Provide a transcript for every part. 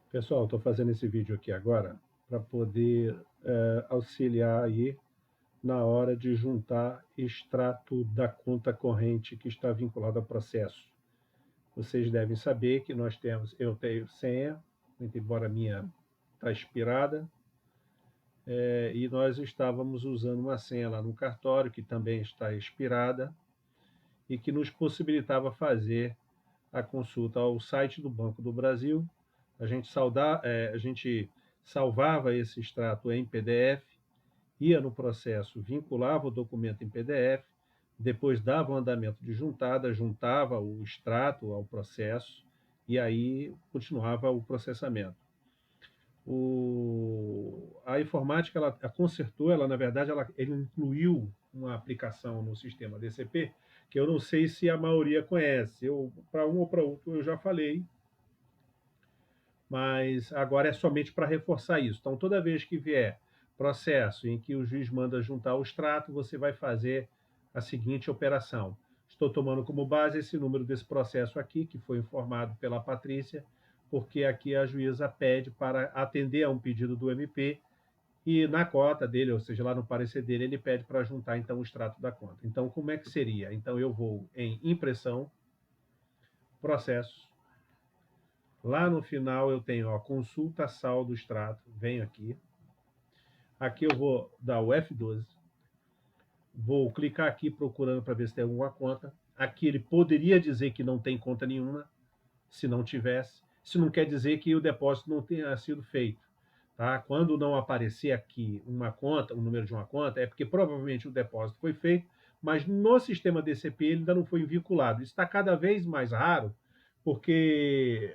Pessoal, estou fazendo esse vídeo aqui agora para poder auxiliar aí na hora de juntar extrato da conta corrente que está vinculado ao processo. Vocês devem saber que eu tenho senha, muito embora a minha está expirada, e nós estávamos usando uma senha lá no cartório que também está expirada e que nos possibilitava fazer a consulta ao site do Banco do Brasil. A gente salvava esse extrato em PDF, ia no processo, vinculava o documento em PDF, depois dava o andamento de juntada, juntava o extrato ao processo e aí continuava o processamento. A informática ela consertou, ela na verdade ele incluiu uma aplicação no sistema DCP que eu não sei se a maioria conhece. Eu para um ou para outro eu já falei, mas agora é somente para reforçar isso. Então, toda vez que vier processo em que o juiz manda juntar o extrato, você vai fazer a seguinte operação. Estou tomando como base esse número desse processo aqui, que foi informado pela Patrícia, porque aqui a juíza pede para atender a um pedido do MP e na cota dele, ou seja, lá no parecer dele, ele pede para juntar então o extrato da conta. Então, como é que seria? Então, eu vou em impressão, processo. Lá no final eu tenho ó, consulta saldo extrato, venho aqui. Aqui eu vou dar o F12, vou clicar aqui procurando para ver se tem alguma conta. Aqui ele poderia dizer que não tem conta nenhuma, se não tivesse. Isso não quer dizer que o depósito não tenha sido feito. Tá? Quando não aparecer aqui uma conta, o número de uma conta, é porque provavelmente o depósito foi feito, mas no sistema DCP ele ainda não foi vinculado. Isso está cada vez mais raro, porque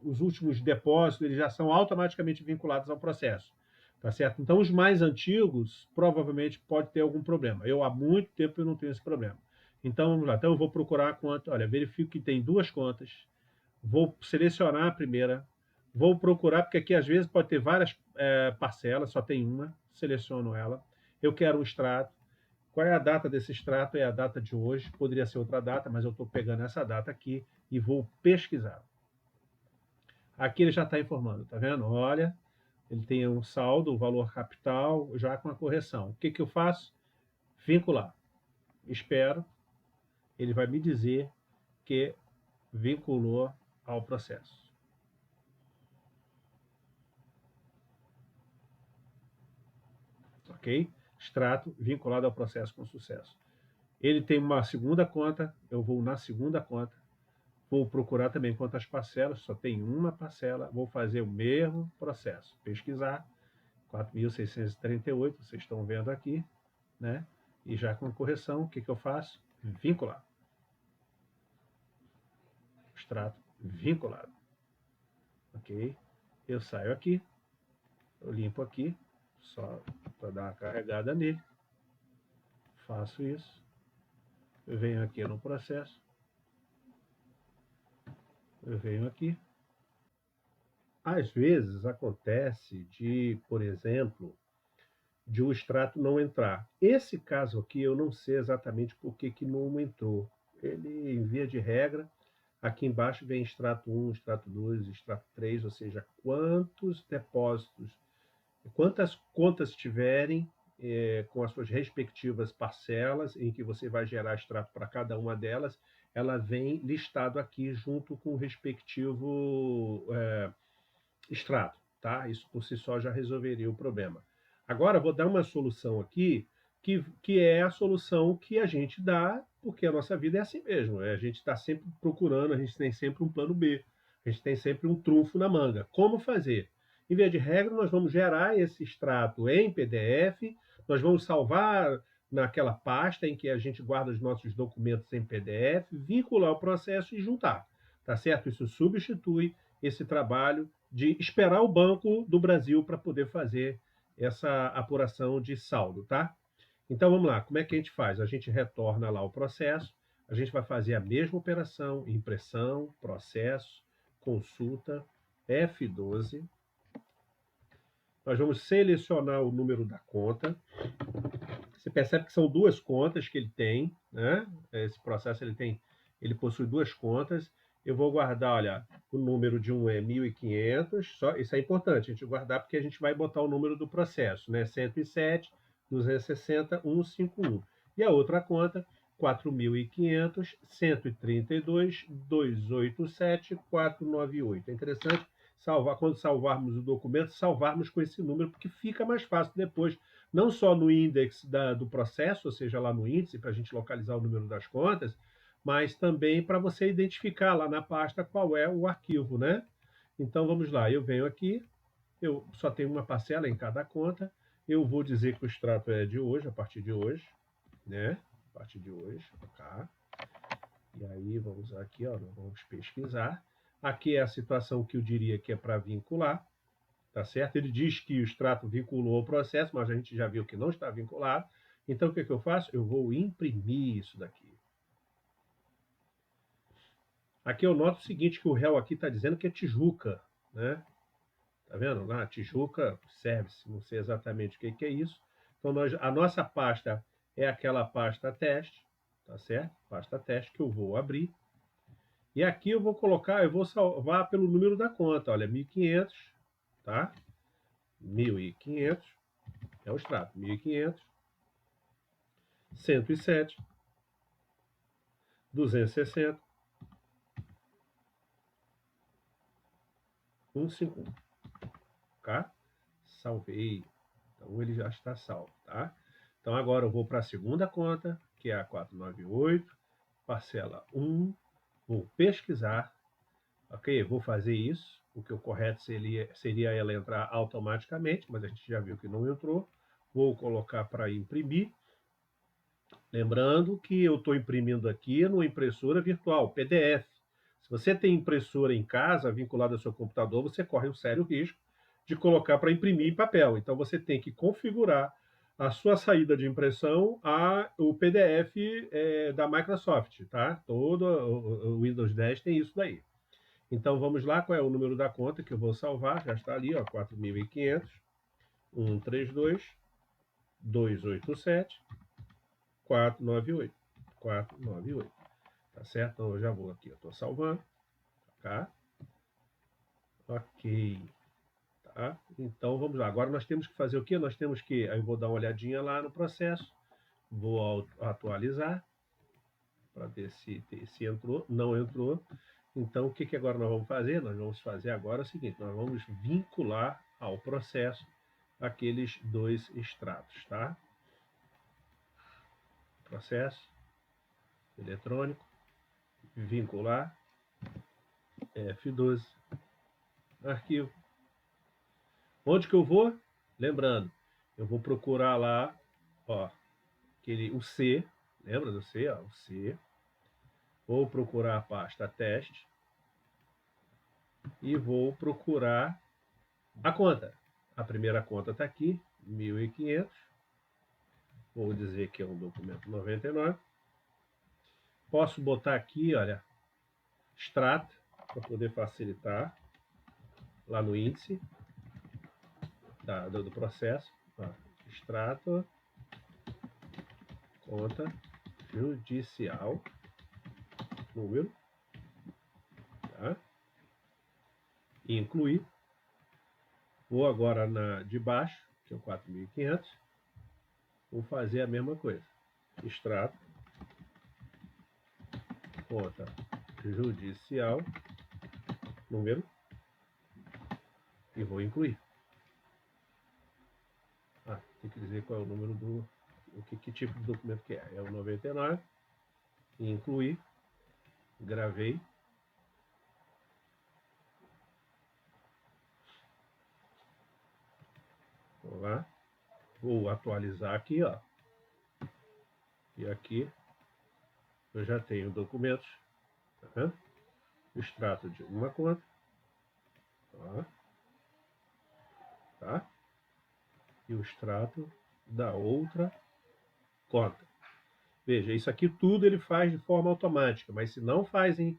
os últimos depósitos eles já são automaticamente vinculados ao processo. Tá certo? Então, os mais antigos provavelmente pode ter algum problema. Eu, há muito tempo, eu não tenho esse problema. Então, vamos lá. Então, eu vou procurar a conta. Olha, verifico que tem duas contas. Vou selecionar a primeira. Vou procurar, porque aqui às vezes pode ter várias parcelas, só tem uma. Seleciono ela. Eu quero um extrato. Qual é a data desse extrato? É a data de hoje. Poderia ser outra data, mas eu estou pegando essa data aqui e vou pesquisar. Aqui ele já está informando, tá vendo? Olha, ele tem um saldo, o valor capital, já com a correção. O que, que eu faço? Vincular. Espero, ele vai me dizer que vinculou ao processo. Ok? Extrato vinculado ao processo com sucesso. Ele tem uma segunda conta, eu vou na segunda conta, vou procurar também quantas parcelas, só tem uma parcela, vou fazer o mesmo processo, pesquisar, 4.638, vocês estão vendo aqui, né? E já com correção, o que, que eu faço? Vincular. Extrato vinculado. Ok? Eu saio aqui, eu limpo aqui, só para dar uma carregada nele. Faço isso. Eu venho aqui no processo. Eu venho aqui. Às vezes acontece de, por exemplo, de o extrato não entrar. Esse caso aqui eu não sei exatamente por que não entrou. Ele, em via de regra, aqui embaixo vem extrato 1, extrato 2, extrato 3, ou seja, quantos depósitos, quantas contas tiverem com as suas respectivas parcelas, em que você vai gerar extrato para cada uma delas, ela vem listado aqui junto com o respectivo extrato, tá? Isso por si só já resolveria o problema. Agora vou dar uma solução aqui que é a solução que a gente dá, porque a nossa vida é assim mesmo. A gente está sempre procurando, a gente tem sempre um plano B, a gente tem sempre um trunfo na manga. Como fazer? Em via de regra, nós vamos gerar esse extrato em PDF, nós vamos salvar naquela pasta em que a gente guarda os nossos documentos em PDF, vincular o processo e juntar. Tá certo? Isso substitui esse trabalho de esperar o Banco do Brasil para poder fazer essa apuração de saldo, tá? Então vamos lá, como é que a gente faz? A gente retorna lá o processo, a gente vai fazer a mesma operação, impressão, processo, consulta, F12. Nós vamos selecionar o número da conta. Você percebe que são duas contas que ele tem, né? Esse processo ele possui duas contas. eu vou guardar, olha, o número de um é 1.500, só, isso é importante a gente guardar porque a gente vai botar o número do processo, né? 107, 260, 151. E a outra conta, 4.500, 132, 287, 498. É interessante salvar, quando salvarmos o documento, salvarmos com esse número, porque fica mais fácil depois, não só no index do processo, ou seja, lá no índice, para a gente localizar o número das contas, mas também para você identificar lá na pasta qual é o arquivo, né? Então vamos lá, eu venho aqui, eu só tenho uma parcela em cada conta, eu vou dizer que o extrato é de hoje, a partir de hoje, né? A partir de hoje, cá. E aí vamos aqui, ó, vamos pesquisar. Aqui é a situação que eu diria que é para vincular, tá certo? Ele diz que o extrato vinculou ao processo, mas a gente já viu que não está vinculado. Então o que eu faço? Eu vou imprimir isso daqui. Aqui eu noto o seguinte, que o réu aqui está dizendo que é Tijuca, né? Tá vendo lá? Tijuca Service, não sei exatamente o que é isso. Então a nossa pasta é aquela pasta teste, tá certo? Pasta teste que eu vou abrir. E aqui eu vou colocar, eu vou salvar pelo número da conta, olha, 1.500, tá? 1.500, é o extrato, 1.500, 107, 260, 151, tá? Salvei. Então ele já está salvo, tá? Então agora eu vou para a segunda conta, que é a 498, parcela 1, vou pesquisar, ok? Vou fazer isso, o que o correto seria ela entrar automaticamente, mas a gente já viu que não entrou. Vou colocar para imprimir, lembrando que eu estou imprimindo aqui numa impressora virtual, PDF. Se você tem impressora em casa, vinculada ao seu computador, você corre um sério risco de colocar para imprimir em papel. Então você tem que configurar a sua saída de impressão o PDF da Microsoft, tá? Todo o Windows 10 tem isso daí. Então vamos lá, qual é o número da conta que eu vou salvar? Já está ali, ó, 4.500, 132, 287, 498. 498. Tá certo? Então eu já vou aqui, eu estou salvando. Tá? Ok. Tá? Então vamos lá. Agora nós temos que fazer o quê? Nós temos que. Eu vou dar uma olhadinha lá no processo. Vou atualizar para ver se entrou. Não entrou. Então o que agora nós vamos fazer? Nós vamos fazer agora o seguinte: nós vamos vincular ao processo aqueles dois extratos, tá? Processo eletrônico, vincular, F12, arquivo. Onde que eu vou? Lembrando, eu vou procurar lá, ó, o C, lembra do C? Ó, o C. Vou procurar a pasta teste e vou procurar a conta. A primeira conta está aqui, 1.500. Vou dizer que é um documento 99. Posso botar aqui, olha, extrato, para poder facilitar, lá no índice do processo. Ó, extrato, conta judicial, número, tá? E incluir. Vou agora de baixo, que é o 4.500, vou fazer a mesma coisa. Extrato, conta judicial, número, e vou incluir. Tem que dizer qual é o número que tipo de documento que é. É o 99, incluir, gravei. Vamos lá. Vou atualizar aqui, ó. E aqui eu já tenho documentos. Tá? Extrato de uma conta. Ó. Tá? E o extrato da outra conta. Veja, isso aqui tudo ele faz de forma automática, mas se não fazem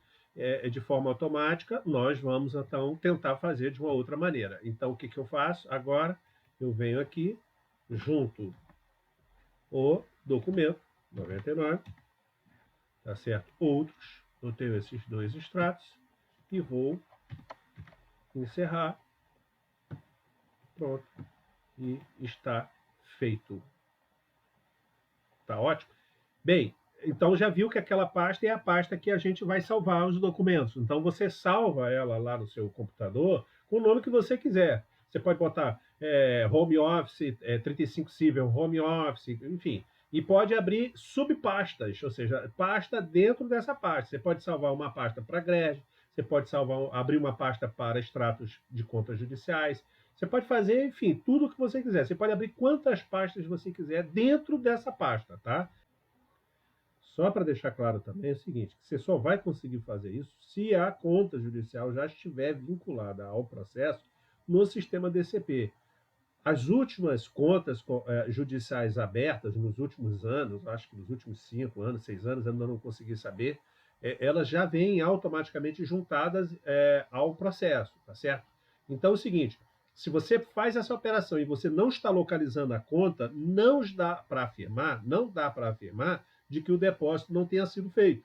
de forma automática, nós vamos então tentar fazer de uma outra maneira. Então o que eu faço? Agora eu venho aqui, junto o documento 99, tá certo? Outros, eu tenho esses dois extratos, e vou encerrar. Pronto. E está feito. Tá ótimo? Bem, então já viu que aquela pasta é a pasta que a gente vai salvar os documentos. Então você salva ela lá no seu computador com o nome que você quiser. Você pode botar Home Office, 35 Civil, Home Office, enfim. E pode abrir subpastas, ou seja, pasta dentro dessa pasta. Você pode salvar uma pasta para GRED, você pode abrir uma pasta para extratos de contas judiciais. Você pode fazer, enfim, tudo o que você quiser. Você pode abrir quantas pastas você quiser dentro dessa pasta, tá? Só para deixar claro também é o seguinte, que você só vai conseguir fazer isso se a conta judicial já estiver vinculada ao processo no sistema DCP. As últimas contas judiciais abertas nos últimos anos, acho que nos últimos 5 anos, 6 anos, ainda não consegui saber, elas já vêm automaticamente juntadas ao processo, tá certo? Então é o seguinte, se você faz essa operação e você não está localizando a conta, não dá para afirmar de que o depósito não tenha sido feito.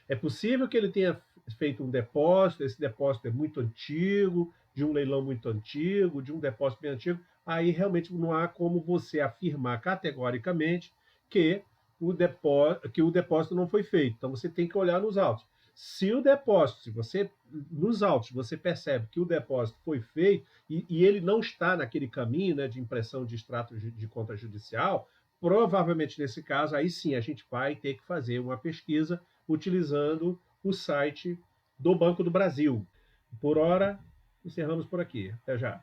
É possível que ele tenha feito um depósito, esse depósito é muito antigo, de um leilão muito antigo, de um depósito bem antigo, aí realmente não há como você afirmar categoricamente que o depósito não foi feito. Então você tem que olhar nos autos. Se o depósito, se você nos autos você percebe que o depósito foi feito e ele não está naquele caminho, né, de impressão de extrato de conta judicial, provavelmente nesse caso aí sim a gente vai ter que fazer uma pesquisa utilizando o site do Banco do Brasil. Por hora, encerramos por aqui. Até já.